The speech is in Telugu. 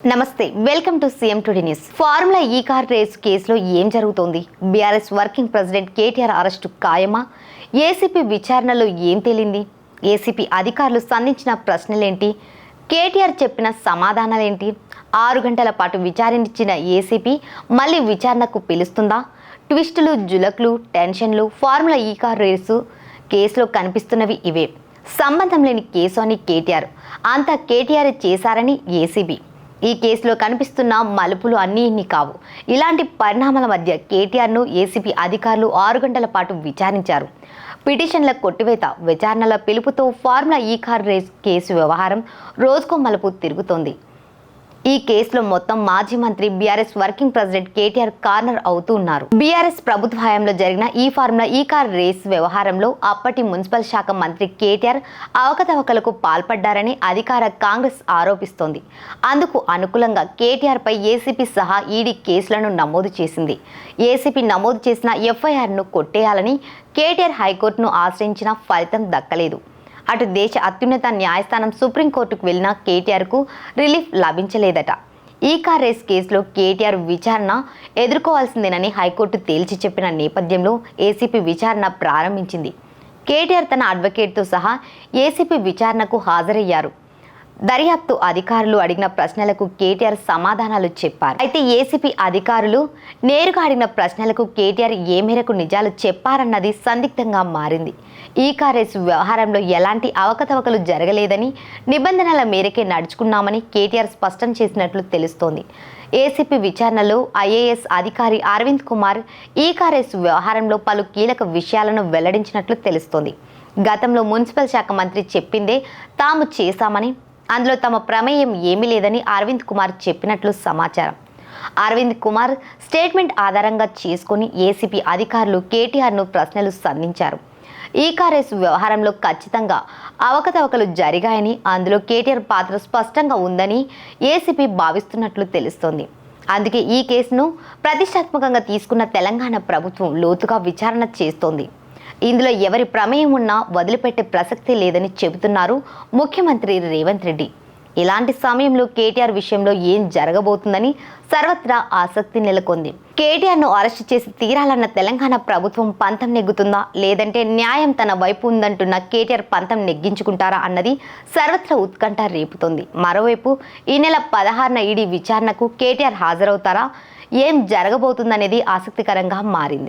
నమస్తే welcome to CM today news. Formula E car race కేసులో ఏం జరుగుతోంది? BRS working president KTR arrest ఖాయమా? ఏసీపీ విచారణలో ఏం తేలింది? ఏసీపీ అధికారులు సంధించిన ప్రశ్నలేంటి? కేటీఆర్ చెప్పిన సమాధానాలేంటి? 6 గంటల పాటు విచారించిన ఏసీపీ మళ్ళీ విచారణకు పిలుస్తుందా? ట్విస్టులు, జులక్లు, టెన్షన్లు ఫార్ములా ఈ కార్ రేసు కేసులో కనిపిస్తున్నవి ఇవే. సంబంధం లేని కేసు అని కేటీఆర్, అంతా కేటీఆర్ చేశారని ఏసీబీ. ఈ కేసులో కనిపిస్తున్న మలుపులు అన్నీ ఇన్ని కావు. ఇలాంటి పరిణామాల మధ్య కేటీఆర్ను ఏసీబీ అధికారులు 6 గంటల పాటు విచారించారు. పిటిషన్ల కొట్టివేత, విచారణల పిలుపుతో formula E car race case వ్యవహారం రోజుకో మలుపు తిరుగుతోంది. ఈ కేసులో మొత్తం మాజీ మంత్రి BRS working president KTR corner అవుతూ ఉన్నారు. బీఆర్ఎస్ ప్రభుత్వ హయాంలో జరిగిన ఈ ఫార్ములా ఈ కార్ రేస్ వ్యవహారంలో అప్పటి మున్సిపల్ శాఖ మంత్రి కేటీఆర్ అవకతవకలకు పాల్పడ్డారని అధికార కాంగ్రెస్ ఆరోపిస్తోంది. అందుకు అనుకూలంగా కేటీఆర్ పై ఏసీపీ సహా ఈడీ కేసులను నమోదు చేసింది. ఏసీపీ నమోదు చేసిన ఎఫ్ఐఆర్ను కొట్టేయాలని కేటీఆర్ హైకోర్టును ఆశ్రయించిన ఫలితం దక్కలేదు. అటు దేశ అత్యున్నత న్యాయస్థానం సుప్రీంకోర్టుకు వెళ్లిన కేటీఆర్కు రిలీఫ్ లభించలేదట. ఈ కార్ రేస్ కేసులో కేటీఆర్ విచారణ ఎదుర్కోవాల్సిందేనని హైకోర్టు తేల్చి చెప్పిన నేపథ్యంలో ఏసీపీ విచారణ ప్రారంభించింది. కేటీఆర్ తన అడ్వకేట్తో సహా ఏసీపీ విచారణకు హాజరయ్యారు. దర్యాప్తు అధికారులు అడిగిన ప్రశ్నలకు కేటీఆర్ సమాధానాలు చెప్పారు. అయితే ఏసీపీ అధికారులు నేరుగా అడిగిన ప్రశ్నలకు కేటీఆర్ ఏ మేరకు నిజాలు చెప్పారన్నది సందిగ్ధంగా మారింది. ఈ కార్ రేసు వ్యవహారంలో ఎలాంటి అవకతవకలు జరగలేదని, నిబంధనల మేరకే నడుచుకున్నామని కేటీఆర్ స్పష్టం చేసినట్లు తెలుస్తోంది. ఏసీపీ విచారణలో ఐఏఎస్ అధికారి అరవింద్ కుమార్ ఈ కార్ రేసు వ్యవహారంలో పలు కీలక విషయాలను వెల్లడించినట్లు తెలుస్తోంది. గతంలో మున్సిపల్ శాఖ మంత్రి చెప్పిందే తాము చేశామని, అందులో తమ ప్రమేయం ఏమీ లేదని అరవింద్ కుమార్ చెప్పినట్లు సమాచారం. అరవింద్ కుమార్ స్టేట్మెంట్ ఆధారంగా చేసుకుని ఏసీపీ అధికారులు కేటీఆర్ను ప్రశ్నలు సంధించారు. ఈ కార్ రేసు వ్యవహారంలో ఖచ్చితంగా అవకతవకలు జరిగాయని, అందులో కేటీఆర్ పాత్ర స్పష్టంగా ఉందని ఏసీపీ భావిస్తున్నట్లు తెలుస్తోంది. అందుకే ఈ కేసును ప్రతిష్టాత్మకంగా తీసుకున్న తెలంగాణ ప్రభుత్వం లోతుగా విచారణ చేస్తోంది. ఇందులో ఎవరి ప్రమేయం ఉన్నా వదిలిపెట్టే ప్రసక్తి లేదని చెబుతున్నారు ముఖ్యమంత్రి రేవంత్ రెడ్డి. ఇలాంటి సమయంలో కేటీఆర్ విషయంలో ఏం జరగబోతుందని సర్వత్రా ఆసక్తి నెలకొంది. కేటీఆర్ను అరెస్టు చేసి తీరాలన్న తెలంగాణ ప్రభుత్వం పంతం నెగ్గుతుందా, లేదంటే న్యాయం తన వైపు ఉందంటున్న కేటీఆర్ పంతం నెగ్గించుకుంటారా అన్నది సర్వత్రా ఉత్కంఠ రేపుతోంది. మరోవైపు ఈ నెల 16న ఈడీ విచారణకు కేటీఆర్ హాజరవుతారా, ఏం జరగబోతుందనేది ఆసక్తికరంగా మారింది.